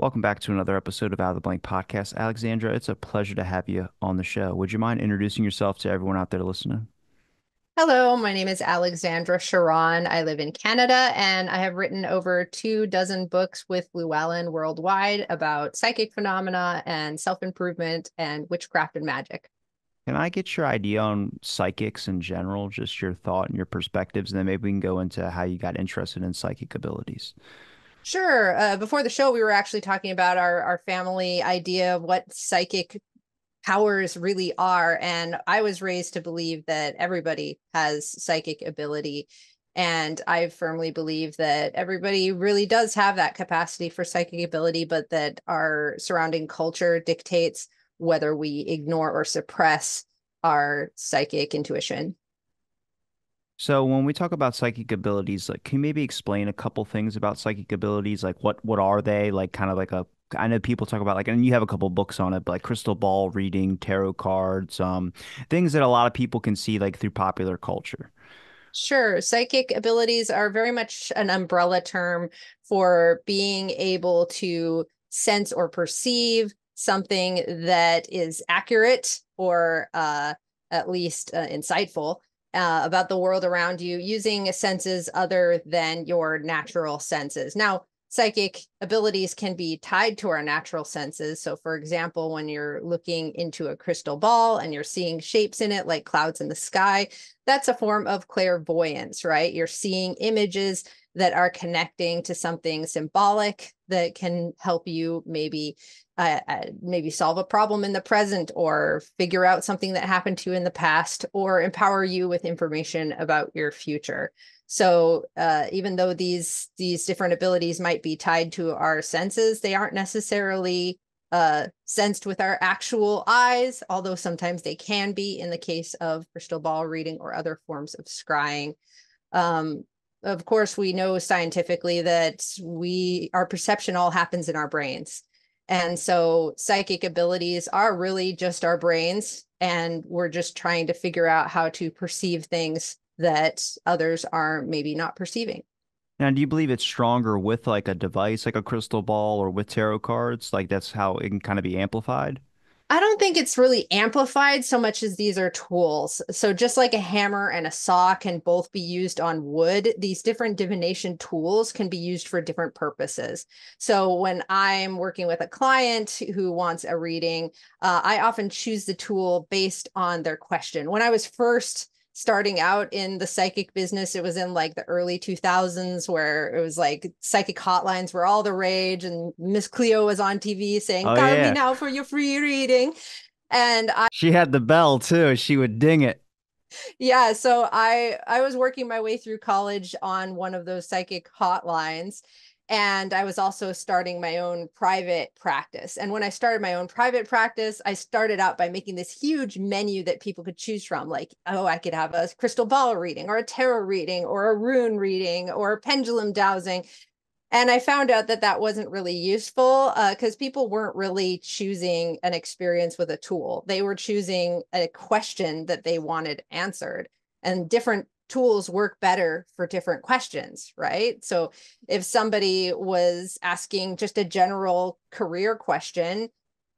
Welcome back to another episode of Out of the Blank Podcast. Alexandra, it's a pleasure to have you on the show. Would you mind introducing yourself to everyone out there listening? Hello, my name is Alexandra Chauran. I live in Canada and I have written over 2 dozen books with Llewellyn worldwide about psychic phenomena and self-improvement and witchcraft and magic. Can I get your idea on psychics in general, just your thought and your perspectives, and then maybe we can go into how you got interested in psychic abilities? Sure. Before the show, we were actually talking about our family idea of what psychic powers really are. And I was raised to believe that everybody has psychic ability. And I firmly believe that everybody really does have that capacity for psychic ability, but that our surrounding culture dictates whether we ignore or suppress our psychic intuition. So when we talk about psychic abilities, like, can you maybe explain a couple things about psychic abilities? Like what are they? Like kind of like a I know people talk about like, and you have a couple books on it, but like crystal ball reading, tarot cards, things that a lot of people can see like through popular culture. Sure. Psychic abilities are very much an umbrella term for being able to sense or perceive something that is accurate or at least insightful about the world around you using senses other than your natural senses. Now, psychic abilities can be tied to our natural senses. So, for example, when you're looking into a crystal ball and you're seeing shapes in it like clouds in the sky, that's a form of clairvoyance, right? You're seeing images that are connecting to something symbolic that can help you maybe solve a problem in the present or figure out something that happened to you in the past or empower you with information about your future. So even though these different abilities might be tied to our senses, they aren't necessarily sensed with our actual eyes, although sometimes they can be in the case of crystal ball reading or other forms of scrying. Um, of course, we know scientifically that our perception all happens in our brains. And so psychic abilities are really just our brains, and we're just trying to figure out how to perceive things that others are maybe not perceiving. Now, do you believe it's stronger with like a device, like a crystal ball, or with tarot cards? Like that's how it can kind of be amplified? I don't think it's really amplified so much as these are tools. So just like a hammer and a saw can both be used on wood, these different divination tools can be used for different purposes. So when I'm working with a client who wants a reading, I often choose the tool based on their question. When I was first starting out in the psychic business, it was in like the early 2000s where it was like psychic hotlines were all the rage, and Miss Cleo was on TV saying, Oh "Call me yeah. now for your free reading." And She had the bell too. She would ding it. yeah, so I was working my way through college on one of those psychic hotlines, and I was also starting my own private practice. And when I started my own private practice, I started out by making this huge menu that people could choose from, like, oh, I could have a crystal ball reading or a tarot reading or a rune reading or pendulum dowsing. And I found out that that wasn't really useful because people weren't really choosing an experience with a tool. They were choosing a question that they wanted answered. And different tools work better for different questions, right? So if somebody was asking just a general career question,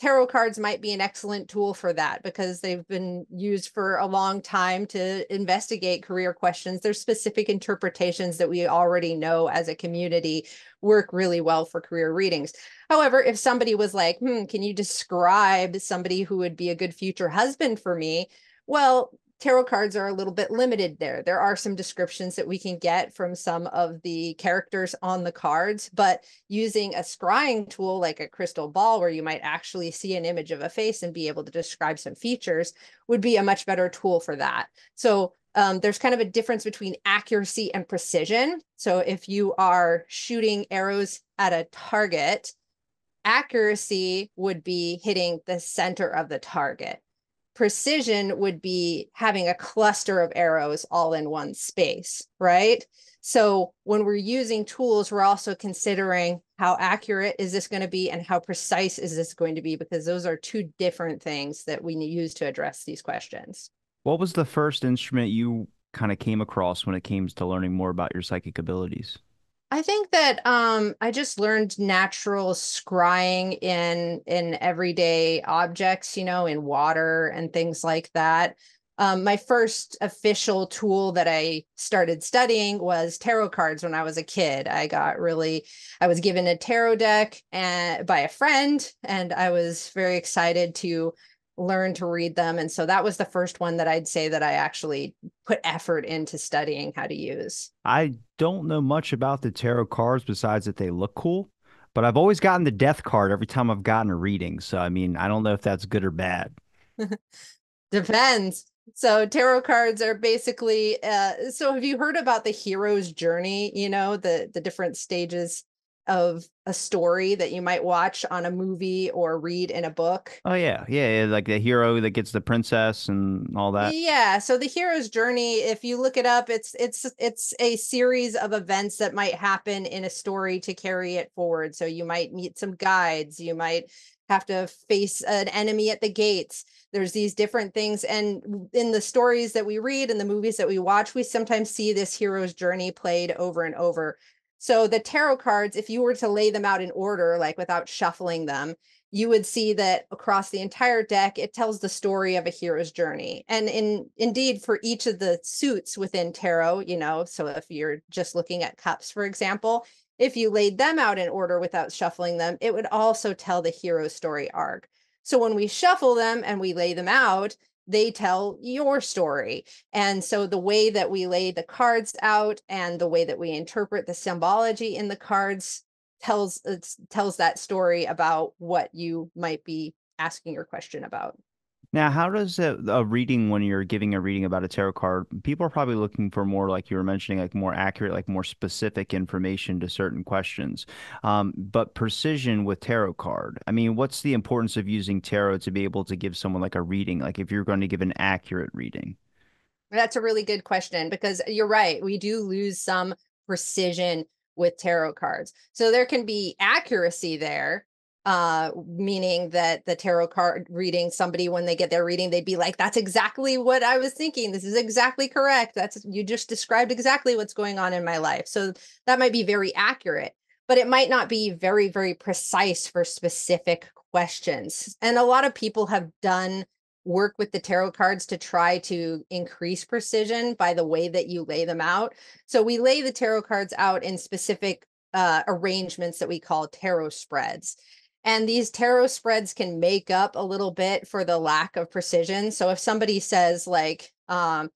tarot cards might be an excellent tool for that because they've been used for a long time to investigate career questions. There's specific interpretations that we already know as a community work really well for career readings. However, if somebody was like, can you describe somebody who would be a good future husband for me? Well, tarot cards are a little bit limited there. There are some descriptions that we can get from some of the characters on the cards, but using a scrying tool like a crystal ball, where you might actually see an image of a face and be able to describe some features, would be a much better tool for that. So there's kind of a difference between accuracy and precision. So if you are shooting arrows at a target, accuracy would be hitting the center of the target. Precision would be having a cluster of arrows all in one space, right? So when we're using tools, we're also considering how accurate is this going to be and how precise is this going to be, because those are two different things that we use to address these questions. What was the first instrument you kind of came across when it came to learning more about your psychic abilities? I think that I just learned natural scrying in everyday objects, in water and things like that. My first official tool that I started studying was tarot cards when I was a kid. I was given a tarot deck by a friend, and I was very excited to learn to read them. And so that was the first one that I'd say that I actually put effort into studying how to use. I don't know much about the tarot cards besides that they look cool, but I've always gotten the death card every time I've gotten a reading. So, I mean, I don't know if that's good or bad. Depends. So tarot cards are basically so have you heard about the hero's journey, the different stages of a story that you might watch on a movie or read in a book? Oh yeah, yeah, yeah, like the hero that gets the princess and all that. Yeah, so the hero's journey, if you look it up, it's a series of events that might happen in a story to carry it forward. So you might meet some guides, you might have to face an enemy at the gates. There's these different things, and in the stories that we read and the movies that we watch, we sometimes see this hero's journey played over and over. So the tarot cards, if you were to lay them out in order, like without shuffling them, you would see that across the entire deck, it tells the story of a hero's journey. And indeed, for each of the suits within tarot, so if you're just looking at cups, for example, if you laid them out in order without shuffling them, it would also tell the hero story arc. So when we shuffle them and we lay them out, they tell your story. And so the way that we lay the cards out and the way that we interpret the symbology in the cards tells that story about what you might be asking your question about. Now, how does a reading when you're giving a reading about a tarot card, people are probably looking for more, like you were mentioning, like more accurate, like more specific information to certain questions. But precision with tarot card, I mean, what's the importance of using tarot to be able to give someone like a reading, like if you're going to give an accurate reading? That's a really good question because you're right. We do lose some precision with tarot cards. So there can be accuracy there, meaning that the tarot card reading, somebody, when they get their reading, they'd be like, that's exactly what I was thinking. This is exactly correct. You just described exactly what's going on in my life. So that might be very accurate, but it might not be very, very precise for specific questions. And a lot of people have done work with the tarot cards to try to increase precision by the way that you lay them out. So we lay the tarot cards out in specific arrangements that we call tarot spreads. And these tarot spreads can make up a little bit for the lack of precision. So if somebody says, like, I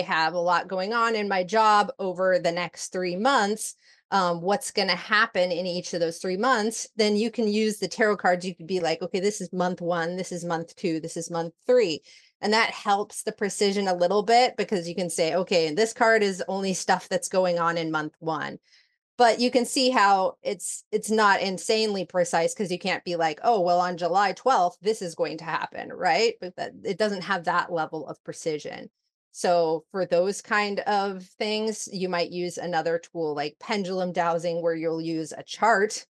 have a lot going on in my job over the next 3 months, what's going to happen in each of those 3 months, then you can use the tarot cards. You could be like, okay, this is month one, this is month two, this is month three. And that helps the precision a little bit because you can say, okay, this card is only stuff that's going on in month one. But you can see how it's not insanely precise because you can't be like, oh, well, on July 12th, this is going to happen, right? But that it doesn't have that level of precision. So for those kind of things, you might use another tool like pendulum dowsing, where you'll use a chart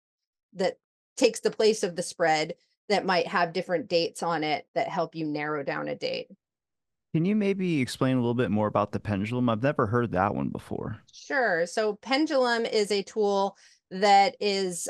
that takes the place of the spread that might have different dates on it that help you narrow down a date. Can you maybe explain a little bit more about the pendulum? I've never heard that one before. Sure. So pendulum is a tool that is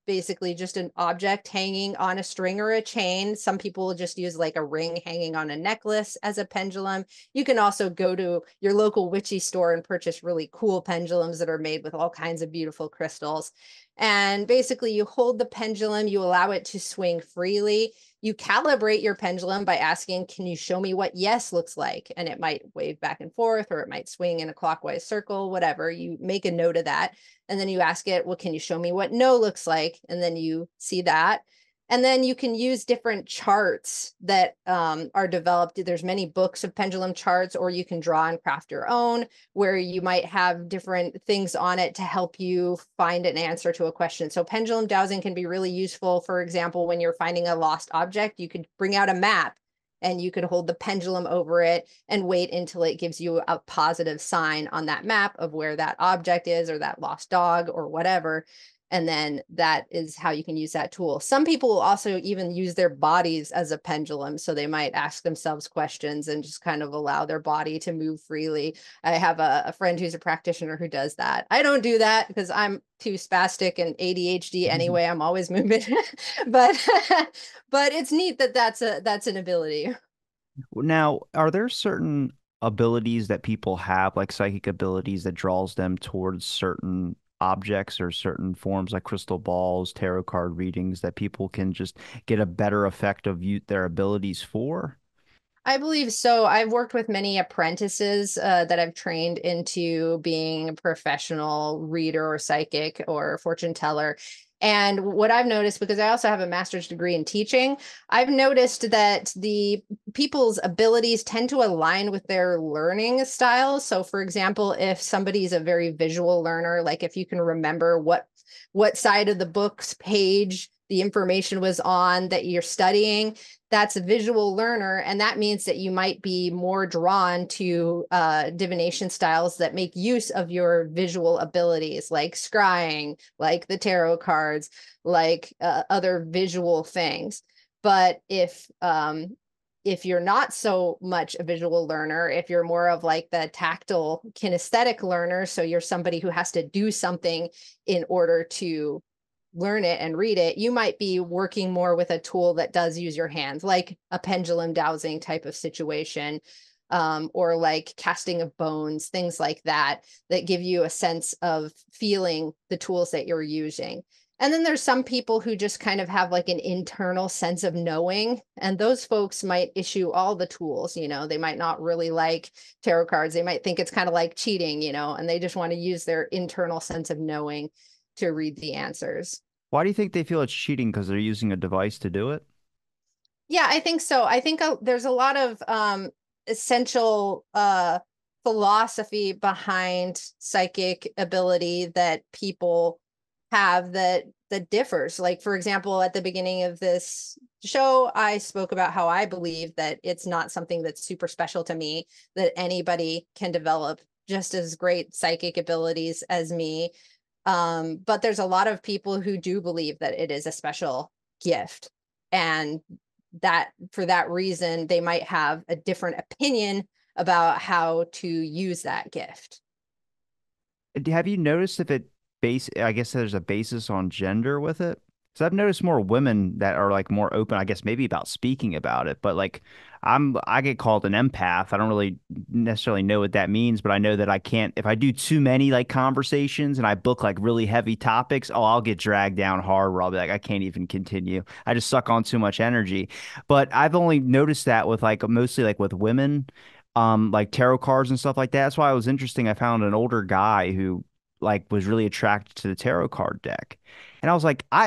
basically just an object hanging on a string or a chain. Some people will just use like a ring hanging on a necklace as a pendulum. You can also go to your local witchy store and purchase really cool pendulums that are made with all kinds of beautiful crystals. And basically, you hold the pendulum, you allow it to swing freely. You calibrate your pendulum by asking, can you show me what yes looks like? And it might wave back and forth, or it might swing in a clockwise circle, whatever. You make a note of that. And then you ask it, well, can you show me what no looks like? And then you see that. And then you can use different charts that are developed. There's many books of pendulum charts, or you can draw and craft your own, where you might have different things on it to help you find an answer to a question. So pendulum dowsing can be really useful. For example, when you're finding a lost object, you could bring out a map and you could hold the pendulum over it and wait until it gives you a positive sign on that map of where that object is, or that lost dog, or whatever. And then that is how you can use that tool. Some people will also even use their bodies as a pendulum. So they might ask themselves questions and just kind of allow their body to move freely. I have a friend who's a practitioner who does that. I don't do that because I'm too spastic and ADHD anyway. I'm always moving, but but it's neat that that's an ability. Now, are there certain abilities that people have, like psychic abilities, that draws them towards certain objects or certain forms, like crystal balls, tarot card readings, that people can just get a better effect of their abilities for? I believe so. I've worked with many apprentices that I've trained into being a professional reader or psychic or fortune teller. And what I've noticed, because I also have a master's degree in teaching, I've noticed that the people's abilities tend to align with their learning styles. So, for example, if somebody's a very visual learner, like if you can remember what side of the book's page the information was on that you're studying, that's a visual learner, and that means that you might be more drawn to divination styles that make use of your visual abilities, like scrying, like the tarot cards, like other visual things. But if you're not so much a visual learner, if you're more of like the tactile kinesthetic learner, so you're somebody who has to do something in order to learn it and read it, you might be working more with a tool that does use your hands, like a pendulum dowsing type of situation, or like casting of bones, things like that, that give you a sense of feeling the tools that you're using. And then there's some people who just kind of have like an internal sense of knowing, and those folks might issue all the tools, they might not really like tarot cards. They might think it's kind of like cheating, and they just want to use their internal sense of knowing to read the answers. Why do you think they feel it's cheating? Because they're using a device to do it? Yeah, I think so. I think there's a lot of essential philosophy behind psychic ability that people have that differs. Like, for example, at the beginning of this show, I spoke about how I believe that it's not something that's super special to me, that anybody can develop just as great psychic abilities as me. But there's a lot of people who do believe that it is a special gift. And that for that reason, they might have a different opinion about how to use that gift. Have you noticed if I guess there's a basis on gender with it? So I've noticed more women that are like more open, I guess maybe about speaking about it, but like I get called an empath. I don't really necessarily know what that means, but I know that I can't, if I do too many like conversations and I book like really heavy topics, oh, I'll get dragged down hard where I'll be like, I can't even continue. I just suck on too much energy. But I've only noticed that with like mostly like with women, like tarot cards and stuff like that. That's why it was interesting. I found an older guy who like was really attracted to the tarot card deck. And I was like, I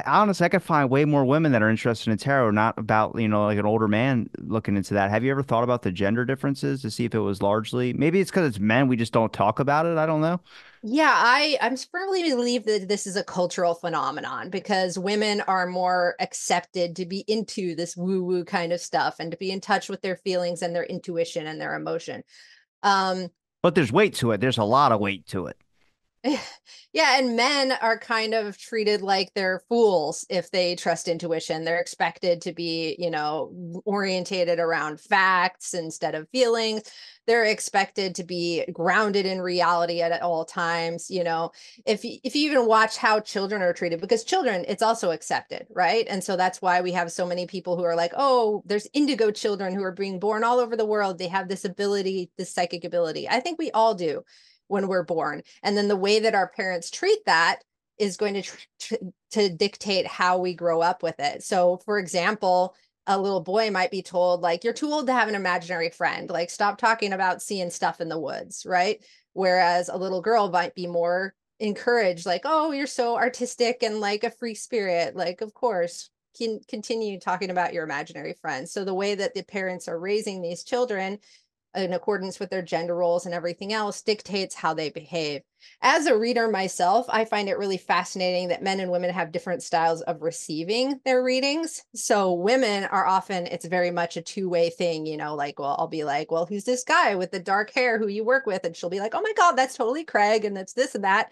honestly, I could find way more women that are interested in tarot, not about, like an older man looking into that. Have you ever thought about the gender differences to see if it was largely, maybe it's because it's men, we just don't talk about it. I don't know. Yeah, I'm firmly believe that this is a cultural phenomenon because women are more accepted to be into this woo-woo kind of stuff and to be in touch with their feelings and their intuition and their emotion. Um, But there's weight to it. There's a lot of weight to it. Yeah, and men are kind of treated like they're fools if they trust intuition. They're expected to be, orientated around facts instead of feelings. They're expected to be grounded in reality at all times. If you even watch how children are treated, because children, it's also accepted, right? And so that's why we have so many people who are like, oh, there's indigo children who are being born all over the world. They have this ability, this psychic ability. I think we all do when we're born. And then the way that our parents treat that is going to dictate how we grow up with it. So, for example, a little boy might be told, like, you're too old to have an imaginary friend. Like, stop talking about seeing stuff in the woods, right? Whereas a little girl might be more encouraged, like, oh, you're so artistic and like a free spirit. Like, of course, can continue talking about your imaginary friends. So the way that the parents are raising these children in accordance with their gender roles and everything else dictates how they behave. As a reader myself, I find it really fascinating that men and women have different styles of receiving their readings. So women are often, it's very much a two-way thing, like, well, I'll be like, well, who's this guy with the dark hair who you work with? And she'll be like, oh my God, that's totally Craig. And that's this and that.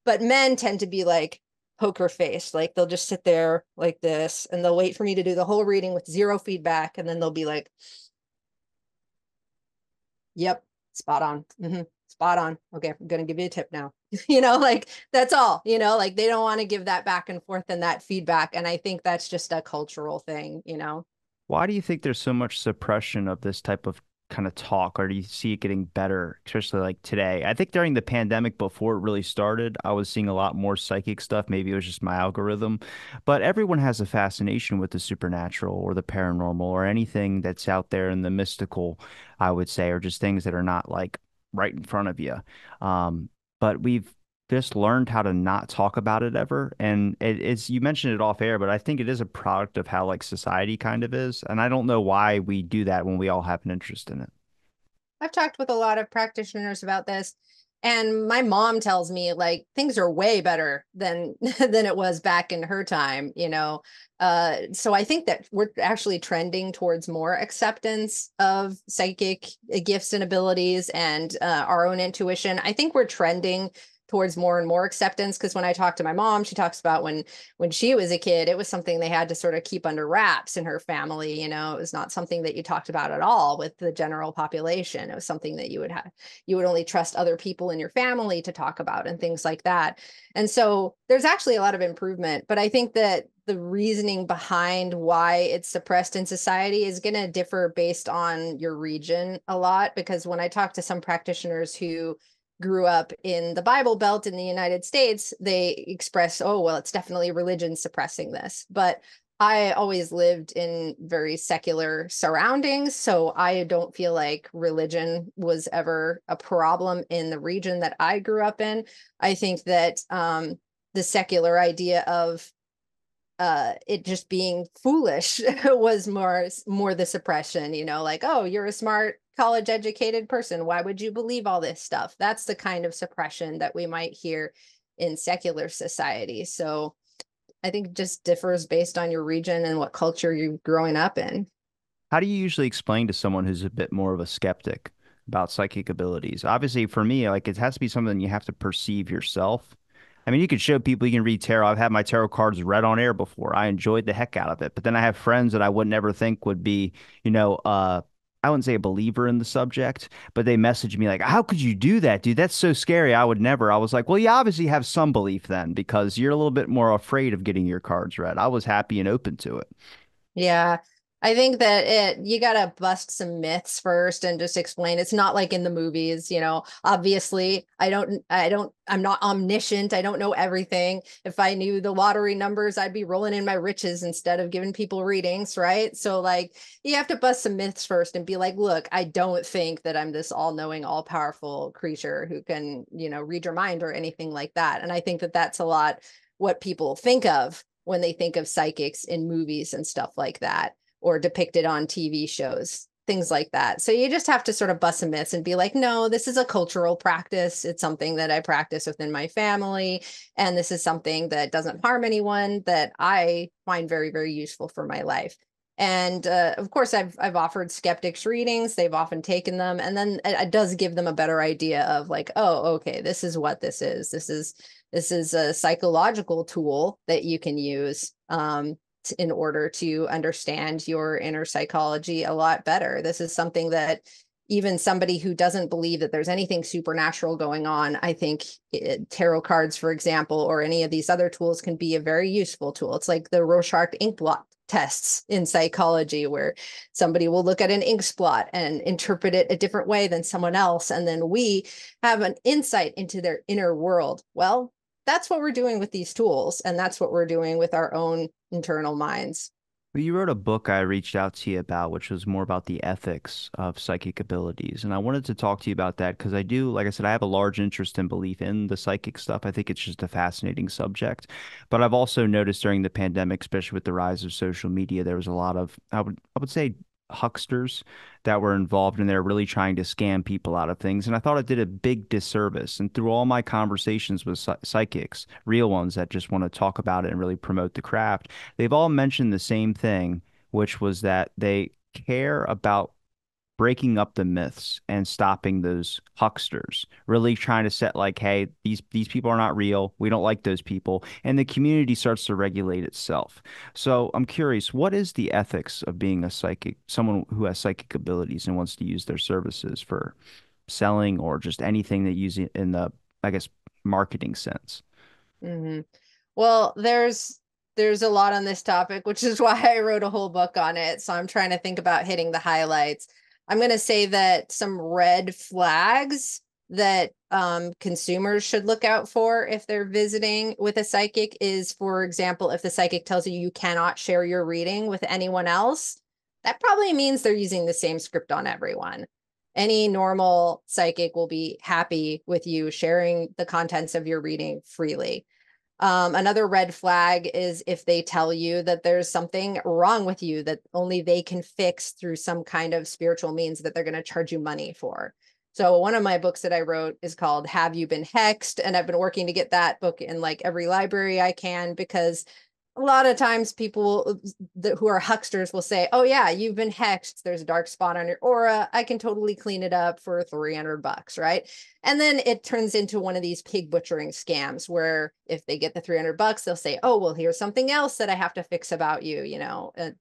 But men tend to be like poker face. Like they'll just sit there like this and they'll wait for me to do the whole reading with zero feedback. And then they'll be like, yep, spot on. Spot on. Okay, I'm going to give you a tip now. Like that's all, like they don't want to give that back and forth and that feedback. And I think that's just a cultural thing. Why do you think there's so much suppression of this type of kind of talk, or do you see it getting better, especially like today? I think during the pandemic, before it really started, I was seeing a lot more psychic stuff. Maybe it was just my algorithm, but everyone has a fascination with the supernatural or the paranormal or anything that's out there in the mystical, I would say, or just things that are not like right in front of you. Um, but we've just learned how to not talk about it ever. And it's, you mentioned it off air, but I think it is a product of how like society kind of is. And I don't know why we do that when we all have an interest in it. I've talked with a lot of practitioners about this, and my mom tells me like things are way better than than it was back in her time. So I think that we're actually trending towards more acceptance of psychic gifts and abilities and our own intuition. I think we're trending towards more and more acceptance because when I talk to my mom, she talks about when she was a kid, it was something they had to sort of keep under wraps in her family. It was not something that you talked about at all with the general population. It was something that you would only trust other people in your family to talk about and things like that. And so there's actually a lot of improvement, but I think that the reasoning behind why it's suppressed in society is going to differ based on your region a lot, because when I talk to some practitioners who grew up in the Bible Belt in the United States, they express, oh, well, it's definitely religion suppressing this. But I always lived in very secular surroundings, so I don't feel like religion was ever a problem in the region that I grew up in. I think that the secular idea of it just being foolish was more the suppression, like, oh, you're a smart college educated person, why would you believe all this stuff? That's the kind of suppression that we might hear in secular society. So I think it just differs based on your region and what culture you're growing up in. How do you usually explain to someone who's a bit more of a skeptic about psychic abilities? Obviously, for me, like it has to be something you have to perceive yourself. I mean, you could show people you can read tarot. I've had my tarot cards read on air before. I enjoyed the heck out of it. But then I have friends that I would never think would be, I wouldn't say a believer in the subject, but they messaged me like, "How could you do that, dude? That's so scary. I would never." I was like, "Well, you obviously have some belief then, because you're a little bit more afraid of getting your cards read." I was happy and open to it. Yeah. I think that you gotta bust some myths first and just explain. It's not like in the movies. Obviously, I'm not omniscient. I don't know everything. If I knew the lottery numbers, I'd be rolling in my riches instead of giving people readings, right? So like you have to bust some myths first and be like, look, I don't think that I'm this all-knowing, all-powerful creature who can, read your mind or anything like that. And I think that that's a lot what people think of when they think of psychics in movies and stuff like that, or depicted on TV shows, things like that. So you just have to sort of bust some myths and be like, no, this is a cultural practice. It's something that I practice within my family. And this is something that doesn't harm anyone, that I find very, very useful for my life. And of course, I've offered skeptics readings. They've often taken them, and then it does give them a better idea of like, oh, okay, this is what this is. This is a psychological tool that you can use in order to understand your inner psychology a lot better. This is something that even somebody who doesn't believe that there's anything supernatural going on, I think tarot cards, for example, or any of these other tools can be a very useful tool. It's like the Rorschach ink blot tests in psychology, where somebody will look at an ink spot and interpret it a different way than someone else. And then we have an insight into their inner world. Well, that's what we're doing with these tools. And that's what we're doing with our own internal minds. Well, you wrote a book I reached out to you about, which was more about the ethics of psychic abilities. And I wanted to talk to you about that because I do, like I said, I have a large interest and belief in the psychic stuff. I think it's just a fascinating subject. But I've also noticed during the pandemic, especially with the rise of social media, there was a lot of, I would say, hucksters that were involved in there really trying to scam people out of things. And I thought it did a big disservice. And through all my conversations with psychics, real ones that just want to talk about it and really promote the craft, they've all mentioned the same thing, which was that they care about breaking up the myths and stopping those hucksters, really trying to set like, hey, these people are not real. We don't like those people. And the community starts to regulate itself. So I'm curious, what is the ethics of being a psychic, someone who has psychic abilities and wants to use their services for selling or just anything that use it in the, I guess, marketing sense? Hmm. Well, there's a lot on this topic, which is why I wrote a whole book on it. So I'm trying to think about hitting the highlights. I'm going to say that some red flags that consumers should look out for if they're visiting with a psychic is, for example, if the psychic tells you you cannot share your reading with anyone else, that probably means they're using the same script on everyone. Any normal psychic will be happy with you sharing the contents of your reading freely. Another red flag is if they tell you that there's something wrong with you that only they can fix through some kind of spiritual means that they're going to charge you money for. So one of my books that I wrote is called Have You Been Hexed? And I've been working to get that book in like every library I can, because a lot of times people who are hucksters will say, oh yeah, you've been hexed, there's a dark spot on your aura, I can totally clean it up for $300, right? And then it turns into one of these pig butchering scams where if they get the $300, they'll say, oh, well, here's something else that I have to fix about you,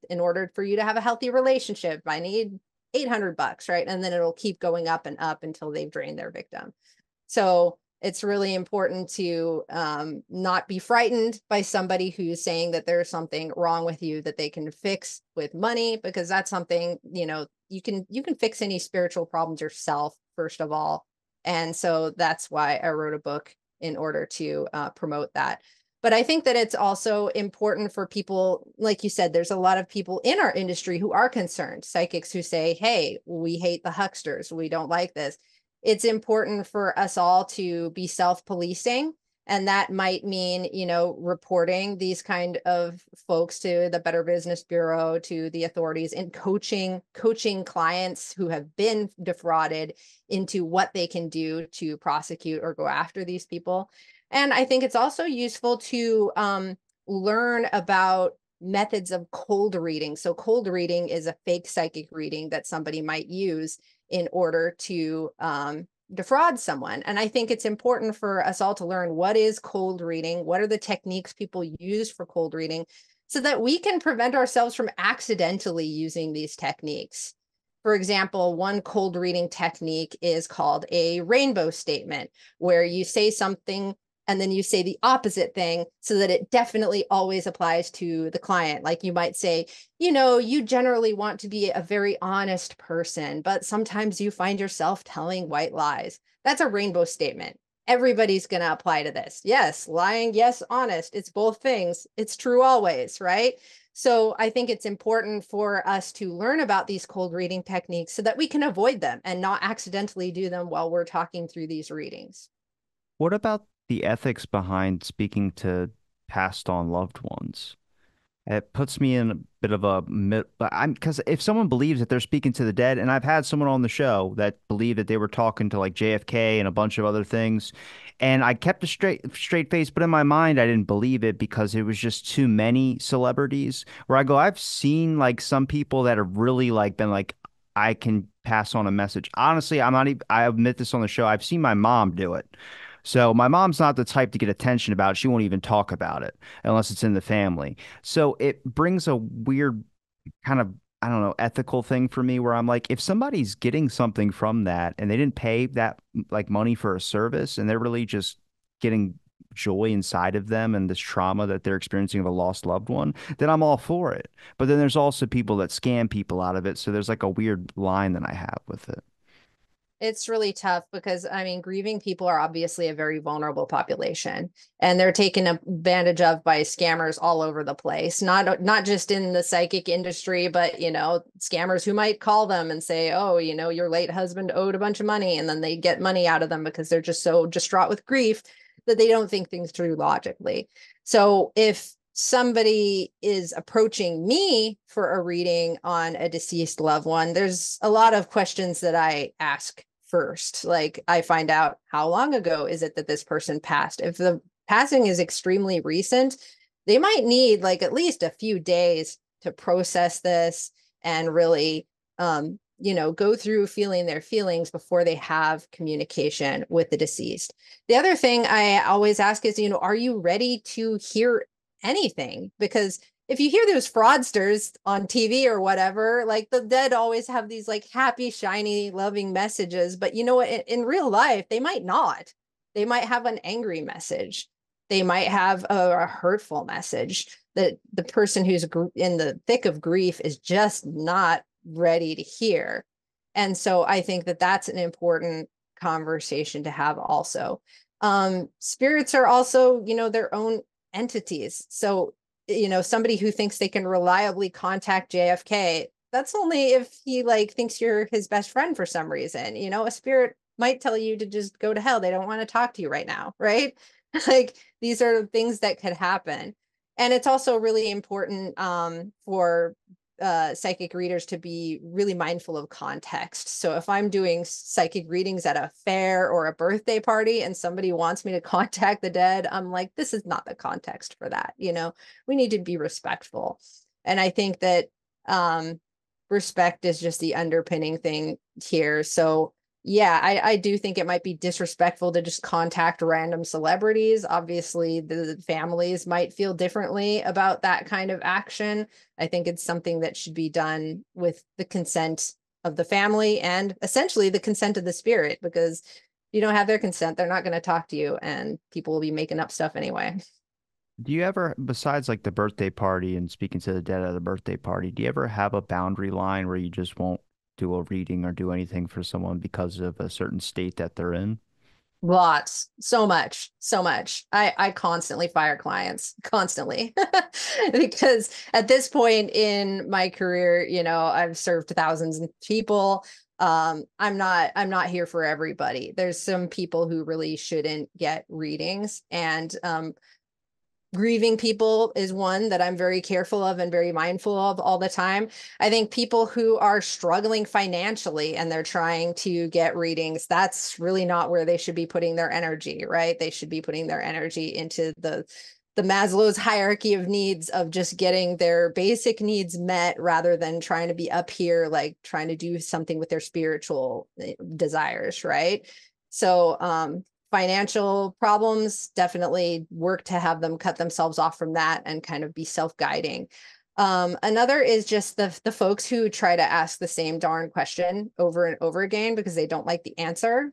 in order for you to have a healthy relationship, I need $800, right? And then it'll keep going up and up until they've drained their victim. So it's really important to not be frightened by somebody who's saying that there's something wrong with you that they can fix with money, because that's something, you can fix any spiritual problems yourself, first of all. And so that's why I wrote a book, in order to promote that. But I think that it's also important for people, like you said, there's a lot of people in our industry who are concerned, psychics who say, hey, we hate the hucksters, we don't like this. It's important for us all to be self-policing. And that might mean, reporting these kind of folks to the Better Business Bureau, to the authorities, and coaching clients who have been defrauded into what they can do to prosecute or go after these people. And I think it's also useful to learn about methods of cold reading. So cold reading is a fake psychic reading that somebody might use in order to defraud someone. And I think it's important for us all to learn what is cold reading, what are the techniques people use for cold reading, so that we can prevent ourselves from accidentally using these techniques. For example, one cold reading technique is called a rainbow statement, where you say something and then you say the opposite thing so that it definitely always applies to the client. Like you might say, you generally want to be a very honest person, but sometimes you find yourself telling white lies. That's a rainbow statement. Everybody's going to apply to this. Yes, lying. Yes, honest. It's both things. It's true always, right? So I think it's important for us to learn about these cold reading techniques so that we can avoid them and not accidentally do them while we're talking through these readings. What about the ethics behind speaking to passed on loved ones? It puts me in a bit of a but I'm because if someone believes that they're speaking to the dead, and I've had someone on the show that believed that they were talking to like JFK and a bunch of other things, and I kept a straight face, but in my mind I didn't believe it because it was just too many celebrities. Where I go, I've seen like some people that have really like been like, I can pass on a message. Honestly, I'm not even, I admit this on the show. I've seen my mom do it. So my mom's not the type to get attention about it. She won't even talk about it unless it's in the family. So it brings a weird kind of, I don't know, ethical thing for me where I'm like, if somebody's getting something from that and they didn't pay that like money for a service and they're really just getting joy inside of them and this trauma that they're experiencing of a lost loved one, then I'm all for it. But then there's also people that scam people out of it. So there's like a weird line that I have with it. It's really tough because, I mean, grieving people are obviously a very vulnerable population, and they're taken advantage of by scammers all over the place. Not just in the psychic industry, but scammers who might call them and say, "Oh, your late husband owed a bunch of money," and then they get money out of them because they're just so distraught with grief that they don't think things through logically. So if somebody is approaching me for a reading on a deceased loved one, there's a lot of questions that I ask first. Like, I find out, how long ago is it that this person passed? If the passing is extremely recent, they might need like at least a few days to process this and really go through feeling their feelings before they have communication with the deceased. The other thing I always ask is, are you ready to hear anything? Because if you hear those fraudsters on TV or whatever, like the dead always have these like happy, shiny, loving messages, but you know what? In real life, they might not. They might have an angry message. They might have a hurtful message that the person who's in the thick of grief is just not ready to hear. And so I think that that's an important conversation to have also. Spirits are also, their own entities. So, somebody who thinks they can reliably contact JFK, that's only if he like thinks you're his best friend for some reason. A spirit might tell you to just go to hell. They don't want to talk to you right now, right? Like these are things that could happen. And it's also really important for psychic readers to be really mindful of context. So if I'm doing psychic readings at a fair or a birthday party and somebody wants me to contact the dead, I'm like, this is not the context for that. We need to be respectful. And I think that respect is just the underpinning thing here. So yeah, I do think it might be disrespectful to just contact random celebrities. Obviously, the families might feel differently about that kind of action. I think it's something that should be done with the consent of the family and essentially the consent of the spirit, because if you don't have their consent, they're not going to talk to you and people will be making up stuff anyway. Do you ever, besides like the birthday party and speaking to the dead at the birthday party, do you ever have a boundary line where you just won't do a reading or do anything for someone because of a certain state that they're in? Lots, so much, so much. I constantly fire clients, constantly, because at this point in my career, I've served thousands of people. I'm not here for everybody. There's some people who really shouldn't get readings, and grieving people is one that I'm very careful of and very mindful of all the time. I think people who are struggling financially and they're trying to get readings, that's really not where they should be putting their energy, right? They should be putting their energy into the Maslow's hierarchy of needs of just getting their basic needs met rather than trying to be up here, like trying to do something with their spiritual desires, right? So, financial problems, definitely work to have them cut themselves off from that and kind of be self-guiding. Another is just the folks who try to ask the same darn question over and over again because they don't like the answer.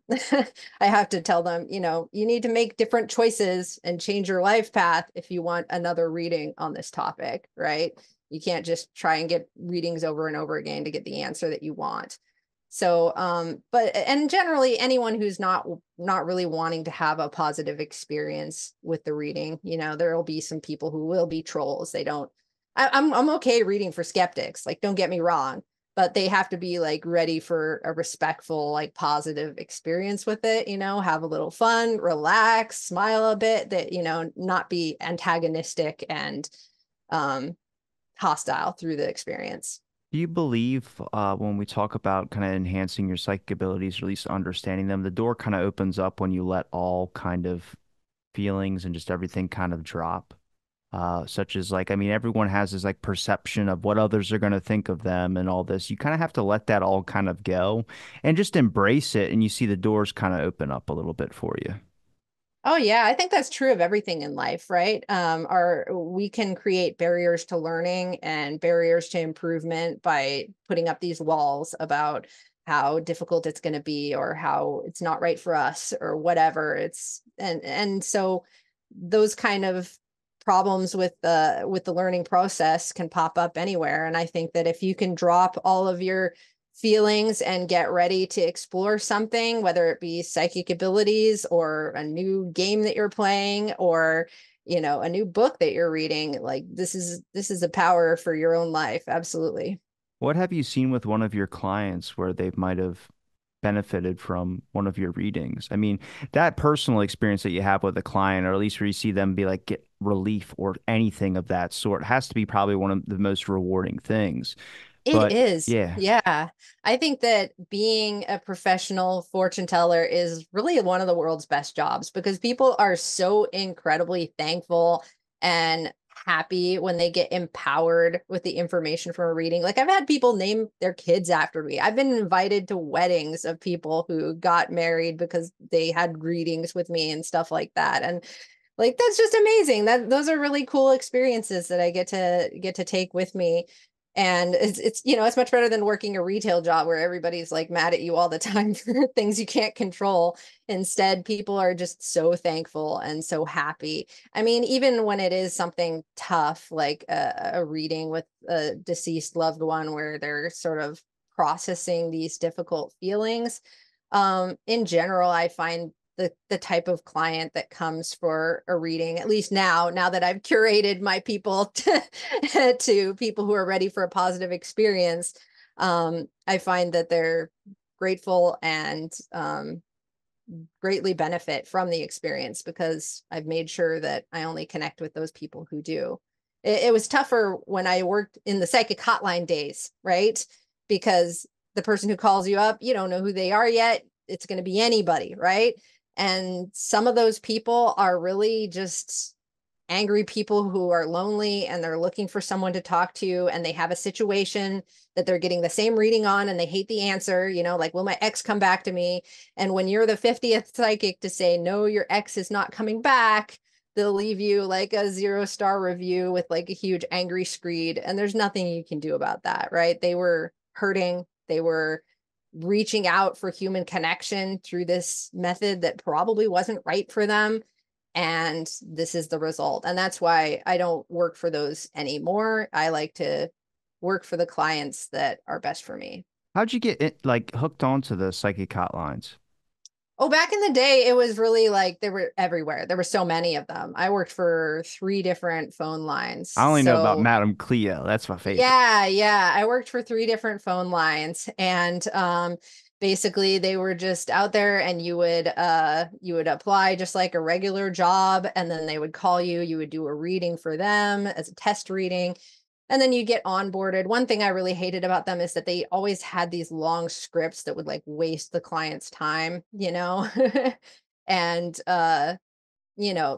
I have to tell them, you need to make different choices and change your life path if you want another reading on this topic, right? You can't just try and get readings over and over again to get the answer that you want. So, but and generally anyone who's not really wanting to have a positive experience with the reading, there will be some people who will be trolls. They don't I'm okay reading for skeptics, like don't get me wrong, but they have to be like ready for a respectful, like positive experience with it, have a little fun, relax, smile a bit, that, not be antagonistic and hostile through the experience. Do you believe when we talk about kind of enhancing your psychic abilities, or at least understanding them, the door kind of opens up when you let all kind of feelings and just everything kind of drop? Such as like, I mean, everyone has this like perception of what others are going to think of them and all this. You kind of have to let that all kind of go and just embrace it, and you see the doors kind of open up a little bit for you. Oh yeah, I think that's true of everything in life, right? We can create barriers to learning and barriers to improvement by putting up these walls about how difficult it's going to be or how it's not right for us or whatever. And so those kind of problems with the learning process can pop up anywhere. And I think that if you can drop all of your feelings and get ready to explore something, whether it be psychic abilities or a new game that you're playing or a new book that you're reading, like this is a power for your own life. Absolutely. What have you seen with one of your clients where they might have benefited from one of your readings? I mean, that personal experience that you have with a client, or at least where you see them be like get relief or anything of that sort, has to be probably one of the most rewarding things. It But is. yeah. Yeah. I think that being a professional fortune teller is really one of the world's best jobs because people are so incredibly thankful and happy when they get empowered with the information from a reading. Like I've had people name their kids after me. I've been invited to weddings of people who got married because they had readings with me and stuff like that. And like that's just amazing. That those are really cool experiences that I get to take with me. And it's it's much better than working a retail job where everybody's like mad at you all the time for things you can't control. Instead, people are just so thankful and so happy. I mean, even when it is something tough, like a reading with a deceased loved one where they're sort of processing these difficult feelings, in general, I find the type of client that comes for a reading, at least now that I've curated my people to people who are ready for a positive experience, I find that they're grateful and greatly benefit from the experience because I've made sure that I only connect with those people who do. It was tougher when I worked in the psychic hotline days, right? Because the person who calls you up, you don't know who they are yet. It's going to be anybody, right? And some of those people are really just angry people who are lonely and they're looking for someone to talk to, and they have a situation that they're getting the same reading on and they hate the answer, like, will my ex come back to me? And when you're the 50th psychic to say, no, your ex is not coming back, they'll leave you like a 0-star review with like a huge angry screed. And there's nothing you can do about that, right? They were hurting. They were reaching out for human connection through this method that probably wasn't right for them. And this is the result. And that's why I don't work for those anymore. I like to work for the clients that are best for me. How'd you get it, like hooked onto the psychic hotlines? Oh, back in the day, it was really like they were everywhere. There were so many of them. I worked for 3 different phone lines. I only know about So Madame Cleo. That's my favorite. yeah. I worked for 3 different phone lines, and basically they were just out there, and you would apply just like a regular job, and then they would call you. You would do a reading for them as a test reading, and then you get onboarded. One thing I really hated about them is that they always had these long scripts that would like waste the client's time. And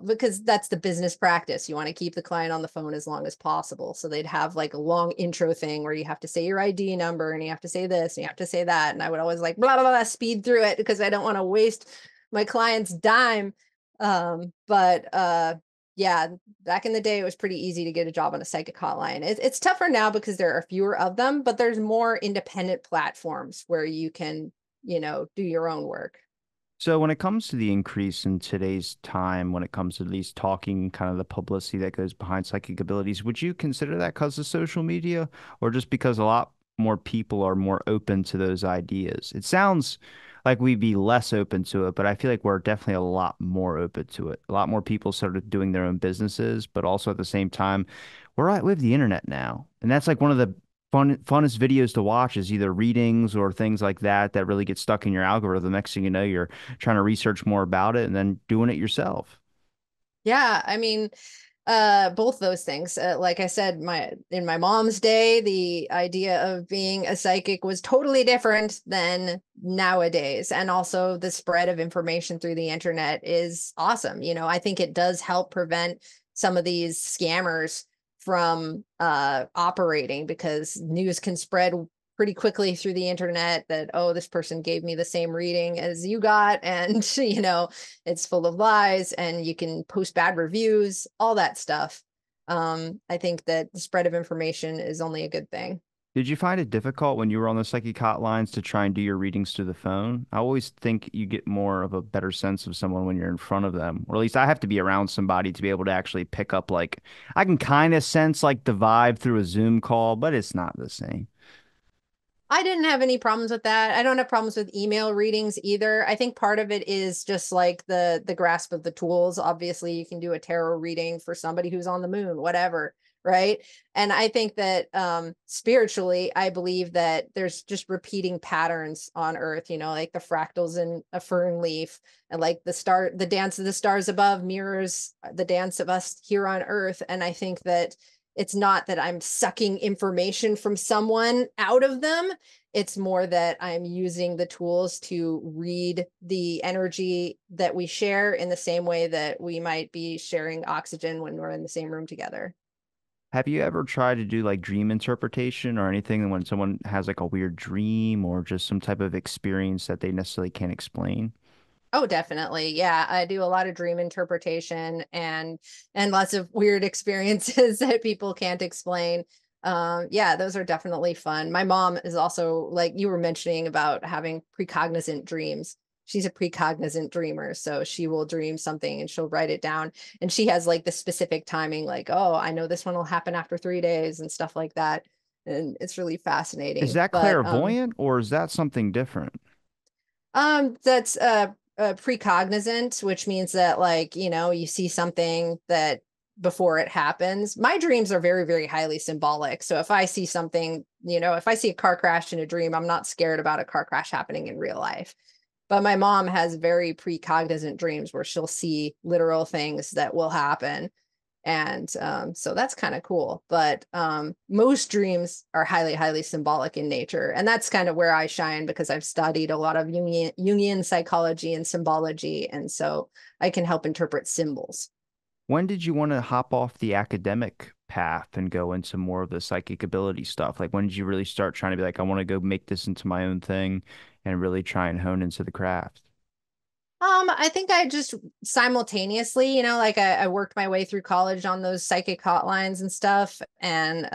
because that's the business practice. You want to keep the client on the phone as long as possible. So they'd have like a long intro thing where you have to say your ID number and you have to say this and you have to say that. And I would always like blah, blah, blah, speed through it because I don't want to waste my client's dime. But yeah, back in the day, it was pretty easy to get a job on a psychic hotline. It's tougher now because there are fewer of them, but there's more independent platforms where you can, do your own work. So when it comes to the increase in today's time, when it comes to at least talking kind of the publicity that goes behind psychic abilities, would you consider that because of social media or just because a lot more people are more open to those ideas? It sounds like we'd be less open to it, but I feel like we're definitely a lot more open to it. A lot more people started doing their own businesses, but also at the same time, we have the internet now. And that's like one of the funnest videos to watch is either readings or things like that that really get stuck in your algorithm. Next thing you know, you're trying to research more about it and then doing it yourself. Yeah, I mean, both those things. Like I said, in my mom's day, the idea of being a psychic was totally different than nowadays. And also the spread of information through the internet is awesome. I think it does help prevent some of these scammers from operating because news can spread pretty quickly through the internet that, oh, this person gave me the same reading as you got, and it's full of lies, and you can post bad reviews, all that stuff. I think that the spread of information is only a good thing. Did you find it difficult when you were on the psychic hotlines to try and do your readings through the phone? I always think you get more of a better sense of someone when you're in front of them, or at least I have to be around somebody to be able to actually pick up, like, I can kind of sense like the vibe through a Zoom call, but it's not the same. I didn't have any problems with that. I don't have problems with email readings either. I think part of it is just like the grasp of the tools. Obviously, you can do a tarot reading for somebody who's on the moon, whatever, right? And I think that spiritually, I believe that there's just repeating patterns on Earth, like the fractals in a fern leaf, and like the dance of the stars above mirrors the dance of us here on Earth. And I think that it's not that I'm sucking information from someone out of them. It's more that I'm using the tools to read the energy that we share in the same way that we might be sharing oxygen when we're in the same room together. Have you ever tried to do like dream interpretation or anything when someone has like a weird dream or just some type of experience that they necessarily can't explain? Oh, definitely. Yeah, I do a lot of dream interpretation and lots of weird experiences that people can't explain. Yeah, those are definitely fun. My mom is also like you were mentioning about having precognizant dreams. She's a precognizant dreamer, so she will dream something and she'll write it down. And she has like the specific timing, like, oh, I know this one will happen after 3 days and stuff like that. And it's really Is fascinating. that But clairvoyant or is that something different? that's precognizant, which means that like, you know, you see something that before it happens. My dreams are very, very highly symbolic. So if I see something, you know, if I see a car crash in a dream, I'm not scared about a car crash happening in real life. But my mom has very precognizant dreams where she'll see literal things that will happen. And so that's kind of cool. But most dreams are highly, highly symbolic in nature. And that's kind of where I shine because I've studied a lot of Jungian psychology and symbology. And so I can help interpret symbols. When did you want to hop off the academic path and go into more of the psychic ability stuff? Like when did you really start trying to be like, I want to go make this into my own thing and really try and hone into the craft? I think I just simultaneously, you know, like I worked my way through college on those psychic hotlines and stuff. And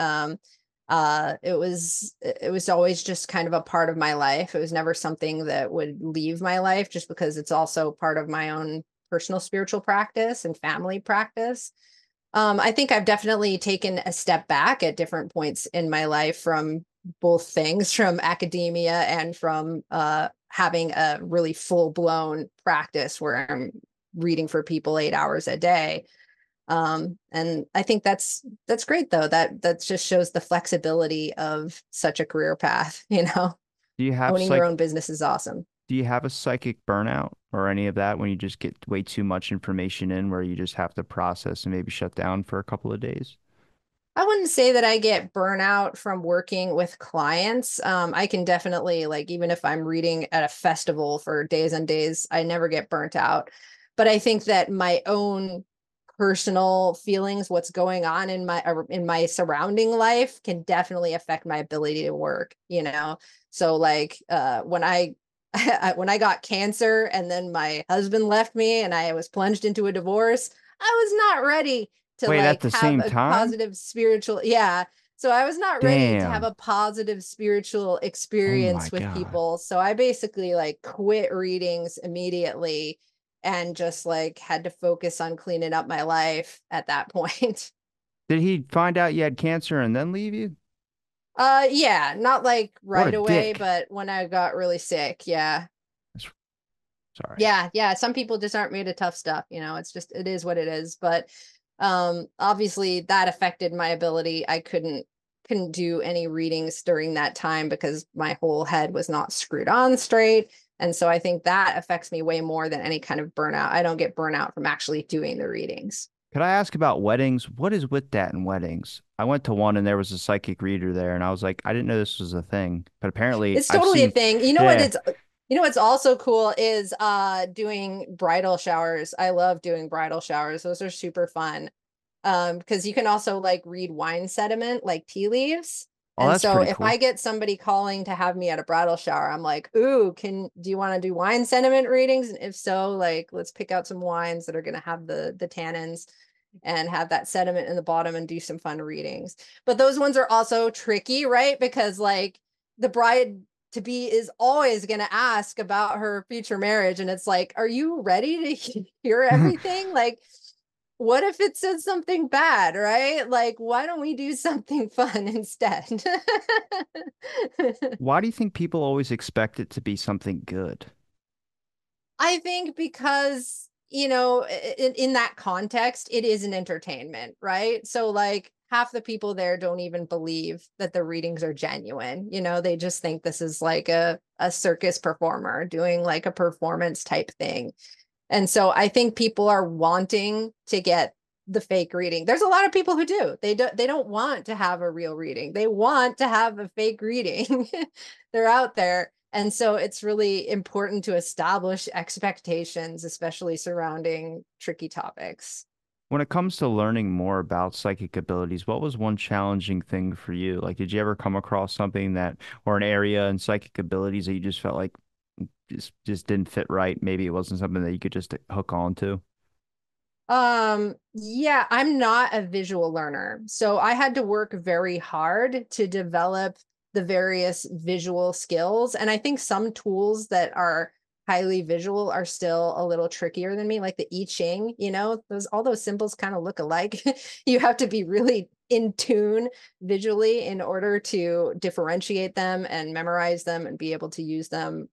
it was always just kind of a part of my life. It was never something that would leave my life just because it's also part of my own personal spiritual practice and family practice. I think I've definitely taken a step back at different points in my life from both things, from academia and from having a really full blown practice where I'm reading for people 8 hours a day. And I think that's great though. That just shows the flexibility of such a career path. You know, Do you have owning your psych own business is awesome. do you have a psychic burnout or any of that when you just get way too much information in where you just have to process and maybe shut down for a couple of days? I wouldn't say that I get burnout from working with clients. I can definitely, like, even if I'm reading at a festival for days and days, I never get burnt out. But I think that my own personal feelings, what's going on in my surrounding life, can definitely affect my ability to work. You know, so like when I when I got cancer and then my husband left me and I was plunged into a divorce, I was not ready to Wait, at like the have same a time? positive spiritual, yeah, so I was not ready to have Damn. a positive spiritual Oh my experience with God. people, so I basically like quit readings immediately and just like had to focus on cleaning up my life at that point. Did he find out you had cancer and then leave you? Yeah, not like What a right away, dick. but when I got really sick, yeah. That's- Sorry. Yeah, some people just aren't made of tough stuff, you know, it's just it is what it is. But obviously that affected my ability. I couldn't do any readings during that time because my whole head was not screwed on straight. And so I think that affects me way more than any kind of burnout. I don't get burnout from actually doing the readings. Could I ask about weddings? What is with that in weddings? I went to one and there was a psychic reader there, and I was like, I didn't know this was a thing. But apparently, It's I've totally a seen, thing. yeah, You know what's also cool is doing bridal showers. I love doing bridal showers. Those are super fun. Because you can also like read wine sediment, like tea leaves. oh, And that's so pretty if I cool. get somebody calling to have me at a bridal shower, I'm like, ooh, do you want to do wine sediment readings? And if so, like let's pick out some wines that are gonna have the tannins and have that sediment in the bottom and do some fun readings. But those ones are also tricky, right? Because like the bride to be is always going to ask about her future marriage, and it's like, are you ready to hear everything? Like, what if it says something bad, right? Like, why don't we do something fun instead? Why do you think people always expect it to be something good? I think because, you know, in that context, it is an entertainment, right? So, like, half the people there don't even believe that the readings are genuine. You know, they just think this is like a circus performer doing like a performance type thing. And so I think people are wanting to get the fake reading. There's a lot of people who do. They don't want to have a real reading. They want to have a fake reading. They're out there. And so it's really important to establish expectations, especially surrounding tricky topics. When it comes to learning more about psychic abilities, what was one challenging thing for you? Like, did you ever come across something that, or an area in psychic abilities that you just felt like just didn't fit right? Maybe it wasn't something that you could just hook on to. Yeah, I'm not a visual learner. So I had to work very hard to develop the various visual skills. And I think some tools that are highly visual are still a little trickier than me, like the I Ching, those all those symbols kind of look alike. You have to be really in tune visually in order to differentiate them and memorize them and be able to use them.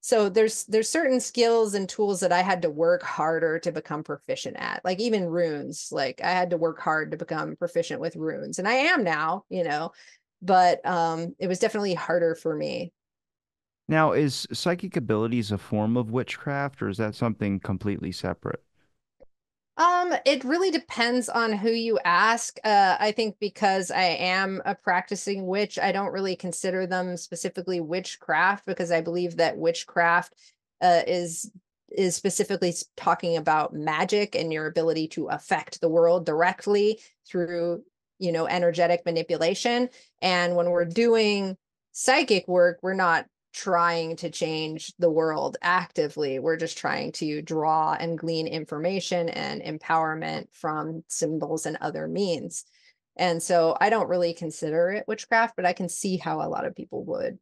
So there's certain skills and tools that I had to work harder to become proficient at. Like even runes, like I had to work hard to become proficient with runes. And I am now, but it was definitely harder for me. Now, is psychic abilities a form of witchcraft, or is that something completely separate? It really depends on who you ask. I think because I am a practicing witch, I don't really consider them specifically witchcraft because I believe that witchcraft is specifically talking about magic and your ability to affect the world directly through, energetic manipulation. And when we're doing psychic work, we're not trying to change the world actively. We're just trying to draw and glean information and empowerment from symbols and other means. And so I don't really consider it witchcraft, but I can see how a lot of people would.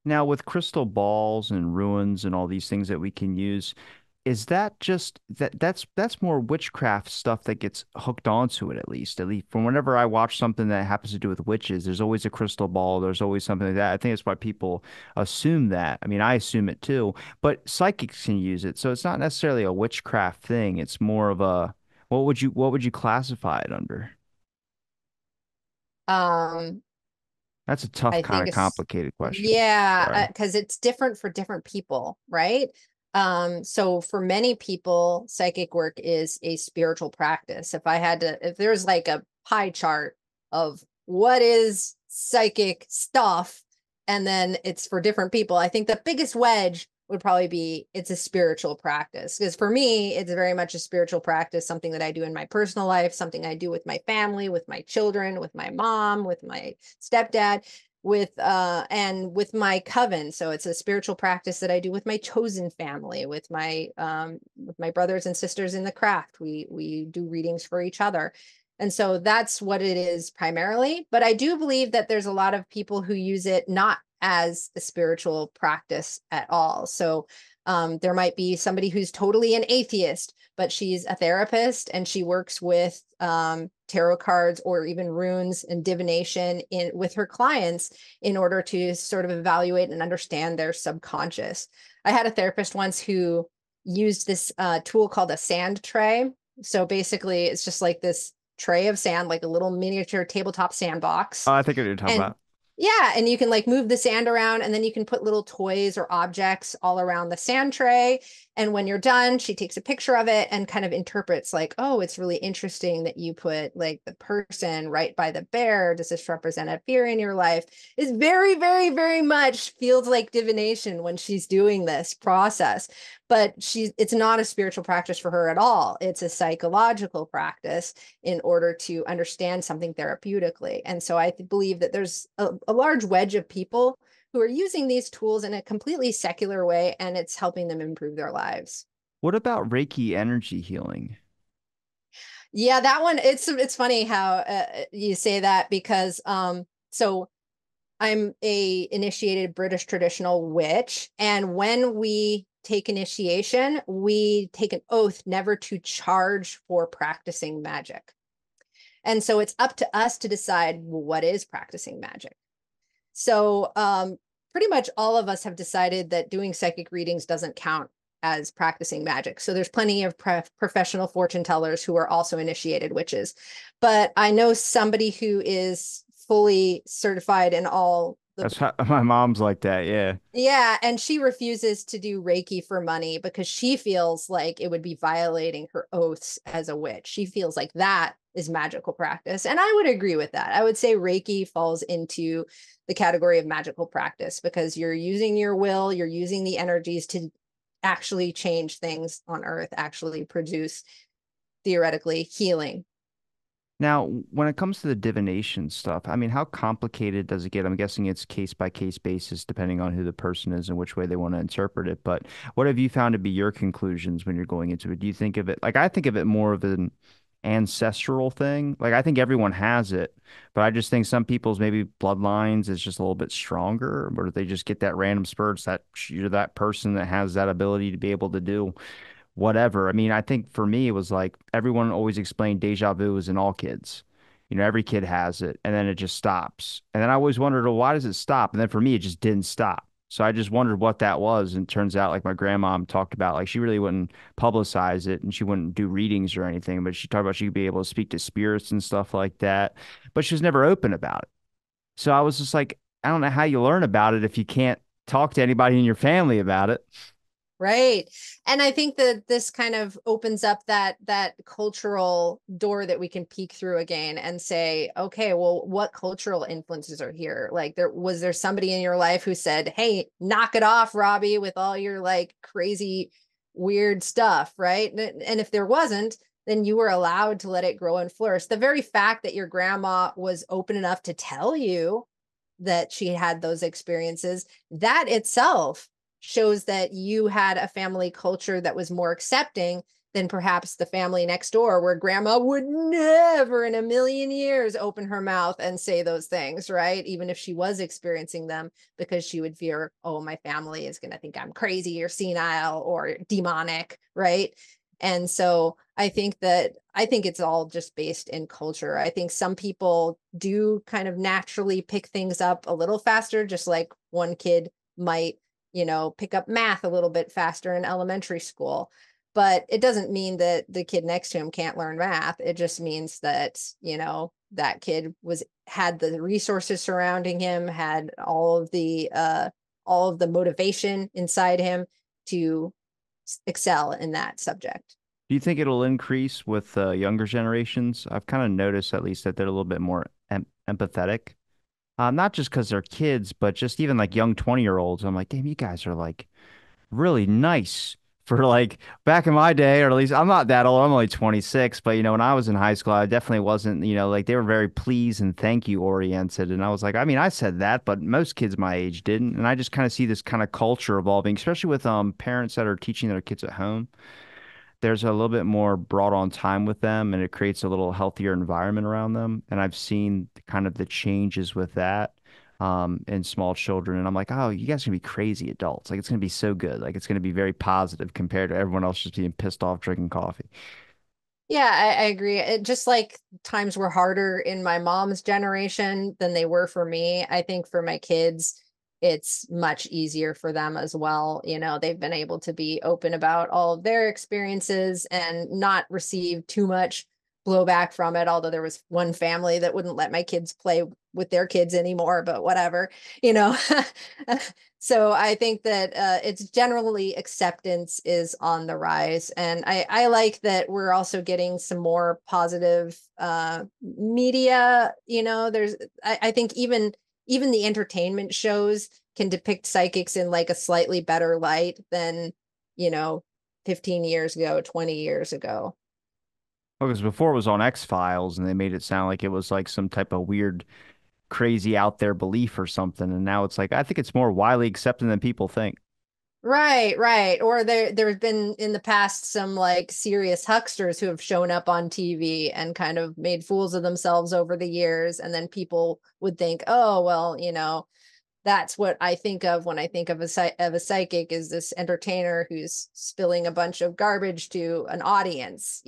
Now, with crystal balls and ruins and all these things that we can use, is that just that's more witchcraft stuff that gets hooked onto it at least from whenever I watch something that happens to do with witches, there's always a crystal ball, there's always something like that. I think that's why people assume that. I mean, I assume it too, but psychics can use it. So it's not necessarily a witchcraft thing. It's more of a what would you classify it under? Um, That's a tough I kind think of it's complicated question. yeah, Sorry. because it's different for different people, right? So for many people, psychic work is a spiritual practice. If there's like a pie chart of what is psychic stuff, and then it's for different people, I think the biggest wedge would probably be it's a spiritual practice. Because for me, it's very much a spiritual practice, something that I do in my personal life, something I do with my family, with my children, with my mom, with my stepdad, with my coven. So it's a spiritual practice that I do with my chosen family, with my brothers and sisters in the craft. We do readings for each other. And so that's what it is primarily. But I do believe that there's a lot of people who use it not as a spiritual practice at all. So there might be somebody who's totally an atheist, but she's a therapist and she works with tarot cards or even runes and divination in with her clients in order to sort of evaluate and understand their subconscious. I had a therapist once who used this tool called a sand tray. So basically, it's just like this tray of sand, like a little miniature tabletop sandbox. Oh, I think what you're talking And about. yeah, and you can like move the sand around and then you can put little toys or objects all around the sand tray. And when you're done, she takes a picture of it and kind of interprets like, oh, it's really interesting that you put like the person right by the bear. Does this represent a fear in your life? It's very, very, very much feels like divination when she's doing this process. But it's not a spiritual practice for her at all. It's a psychological practice in order to understand something therapeutically. And so I believe that there's a large wedge of people who are using these tools in a completely secular way, and it's helping them improve their lives. What about Reiki energy healing? Yeah, that one, it's funny how you say that because so I'm a initiated British traditional witch, and when we take initiation, we take an oath never to charge for practicing magic. And so it's up to us to decide, well, what is practicing magic. So pretty much all of us have decided that doing psychic readings doesn't count as practicing magic. So there's plenty of professional fortune tellers who are also initiated witches. But I know somebody who is fully certified in all the That's how my mom's like that. Yeah. yeah, and she refuses to do Reiki for money because she feels like it would be violating her oaths as a witch. She feels like that is magical practice. And I would agree with that. I would say Reiki falls into the category of magical practice because you're using your will, you're using the energies to actually change things on earth, actually produce. theoretically healing. Now, when it comes to the divination stuff, I mean, how complicated does it get? I'm guessing it's case by case basis, depending on who the person is and which way they want to interpret it. But what have you found to be your conclusions when you're going into it? Do you think of it like I think of it more of an ancestral thing? Like I think everyone has it, but I just think some people's maybe bloodlines is just a little bit stronger, or they just get that random spurts that you're that person that has that ability to be able to do whatever. I mean, I think for me, it was like everyone always explained deja vu is in all kids. You know, every kid has it, and then it just stops. And then I always wondered, well, why does it stop? And then for me, it just didn't stop. So I just wondered what that was. And it turns out, like my grandma talked about, like she really wouldn't publicize it and she wouldn't do readings or anything, but she talked about she could be able to speak to spirits and stuff like that. But she was never open about it. So I was just like, I don't know how you learn about it if you can't talk to anybody in your family about it. Right. And I think that this kind of opens up that cultural door that we can peek through again and say, okay, well, what cultural influences are here? Like there somebody in your life who said, "Hey, knock it off, Robbie, with all your like crazy weird stuff," right? And if there wasn't, then you were allowed to let it grow and flourish. The very fact that your grandma was open enough to tell you that she had those experiences, that itself shows that you had a family culture that was more accepting than perhaps the family next door, where grandma would never in a million years open her mouth and say those things, right? Even if she was experiencing them, because she would fear, oh, my family is going to think I'm crazy or senile or demonic, right? And so I think it's all just based in culture. I think some people do kind of naturally pick things up a little faster, just like one kid might, pick up math a little bit faster in elementary school. But it doesn't mean that the kid next to him can't learn math. It just means that, that kid had the resources surrounding him, had all of the motivation inside him to excel in that subject. Do you think it'll increase with younger generations? I've kind of noticed at least that they're a little bit more empathetic. Not just because they're kids, but just even like young 20-year-olds. I'm like, damn, you guys are like really nice for like back in my day, or at least I'm not that old. I'm only 26, but when I was in high school, I definitely wasn't, like they were very please and thank you oriented. And I was like, I mean, I said that, but most kids my age didn't. And I just kind of see this kind of culture evolving, especially with parents that are teaching their kids at home. There's a little bit more brought on time with them and it creates a little healthier environment around them. And I've seen kind of the changes with that in small children. And I'm like, oh, you guys are gonna be crazy adults. Like it's gonna be so good. Like it's gonna be very positive compared to everyone else just being pissed off drinking coffee. Yeah, I agree. It just like times were harder in my mom's generation than they were for me. I think for my kids, it's much easier for them as well. They've been able to be open about all of their experiences and not receive too much blowback from it. Although there was one family that wouldn't let my kids play with their kids anymore, but whatever, you know. So I think that it's generally acceptance is on the rise. And I like that we're also getting some more positive media. I think even the entertainment shows can depict psychics in like a slightly better light than, you know, 15 years ago, 20 years ago. Well, because before it was on X-Files and they made it sound like it was like some type of weird, crazy out there belief or something. And now it's like, I think it's more widely accepted than people think. Right, right. Or there's been in the past some like serious hucksters who have shown up on TV and kind of made fools of themselves over the years. And then people would think, oh, well, that's what I think of when I think of a psychic, is this entertainer who's spilling a bunch of garbage to an audience.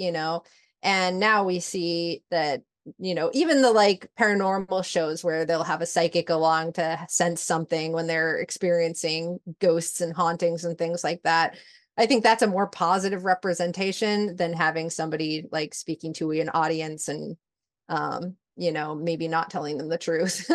And now we see that, even the like paranormal shows where they'll have a psychic along to sense something when they're experiencing ghosts and hauntings and things like that. I think that's a more positive representation than having somebody like speaking to an audience and maybe not telling them the truth.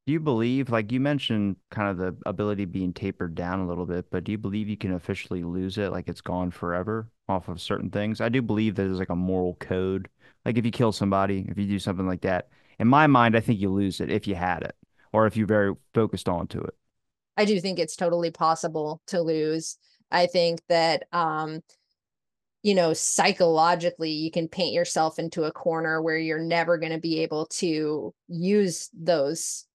Do you believe, like you mentioned, kind of the ability being tapered down a little bit, but do you believe you can officially lose it, like it's gone forever off of certain things? I do believe there's like a moral code. Like if you kill somebody, if you do something like that, in my mind, I think you lose it if you had it or if you're very focused onto it. I do think it's totally possible to lose. I think that psychologically you can paint yourself into a corner where you're never going to be able to use those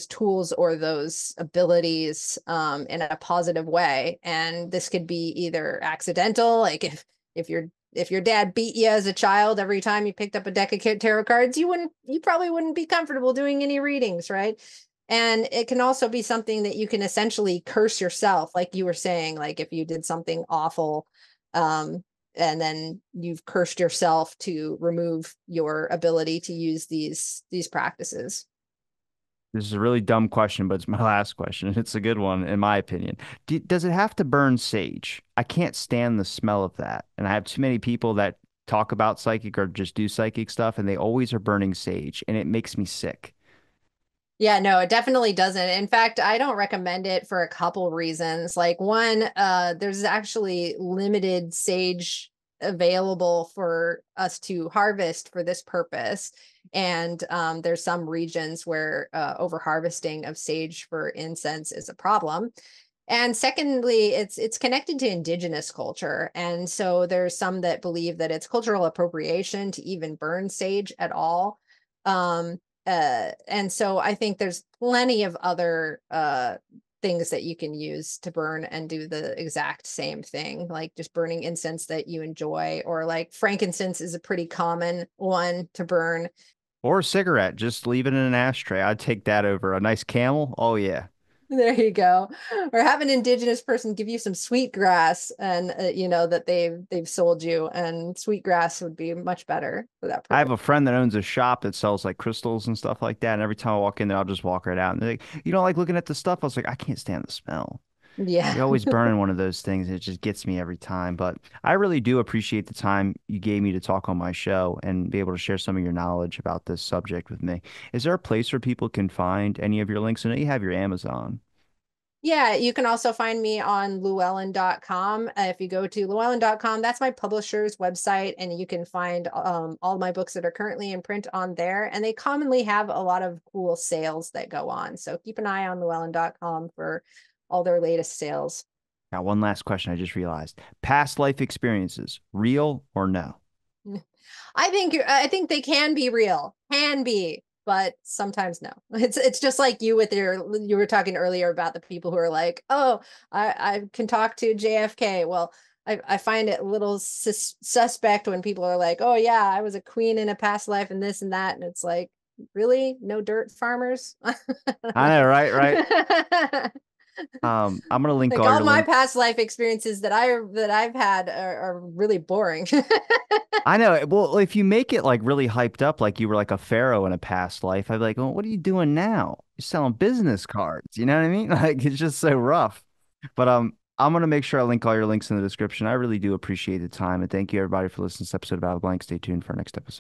tools or those abilities in a positive way. And this could be either accidental, like if your dad beat you as a child every time you picked up a deck of tarot cards, you probably wouldn't be comfortable doing any readings, right? And it can also be something that you can essentially curse yourself, like you were saying, like if you did something awful, um, and then you've cursed yourself to remove your ability to use these practices. This is a really dumb question, but it's my last question. It's a good one, in my opinion. Does it have to burn sage? I can't stand the smell of that. And I have too many people that talk about psychic or just do psychic stuff, and they always are burning sage, and it makes me sick. Yeah, no, it definitely doesn't. In fact, I don't recommend it for a couple reasons. Like one, there's actually limited sage available for us to harvest for this purpose. And there's some regions where over harvesting of sage for incense is a problem. And secondly, it's connected to indigenous culture. And so there's some that believe that it's cultural appropriation to even burn sage at all. And so I think there's plenty of other things that you can use to burn and do the exact same thing, like just burning incense that you enjoy, or like frankincense is a pretty common one to burn. Or a cigarette, just leave it in an ashtray. I'd take that over a nice camel. Oh yeah. There you go. Or have an indigenous person give you some sweetgrass, and that they've sold you, and sweetgrass would be much better for that I have purpose. a friend that owns a shop that sells like crystals and stuff like that. And every time I walk in there, I'll just walk right out. And they're like, you don't like looking at the stuff? I was like, I can't stand the smell. Yeah. You're always burning one of those things. It just gets me every time. But I really do appreciate the time you gave me to talk on my show and be able to share some of your knowledge about this subject with me. Is there a place where people can find any of your links? I know you have your Amazon. Yeah, you can also find me on llewellyn.com. If you go to llewellyn.com, that's my publisher's website, and you can find all my books that are currently in print on there. And they commonly have a lot of cool sales that go on. So keep an eye on llewellyn.com for all their latest sales. Now, one last question I just realized. Past life experiences, real or no? I think they can be real, can be, but sometimes no. It's just like you were talking earlier about the people who are like, oh, I can talk to JFK. Well, I find it a little suspect when people are like, oh yeah, I was a queen in a past life and this and that, and it's like, really, no dirt farmers? I I know, right? Right. don't know. I'm gonna link Like all all your my link. past life experiences that I've had are really boring. I know. Well, if you make it like really hyped up, like you were like a pharaoh in a past life, I'd be like, well, what are you doing now? You're selling business cards. You know what I mean? Like it's just so rough. But I'm gonna make sure I link all your links in the description. I really do appreciate the time, and thank you everybody for listening to this episode of Out of Blank. Stay tuned for our next episode.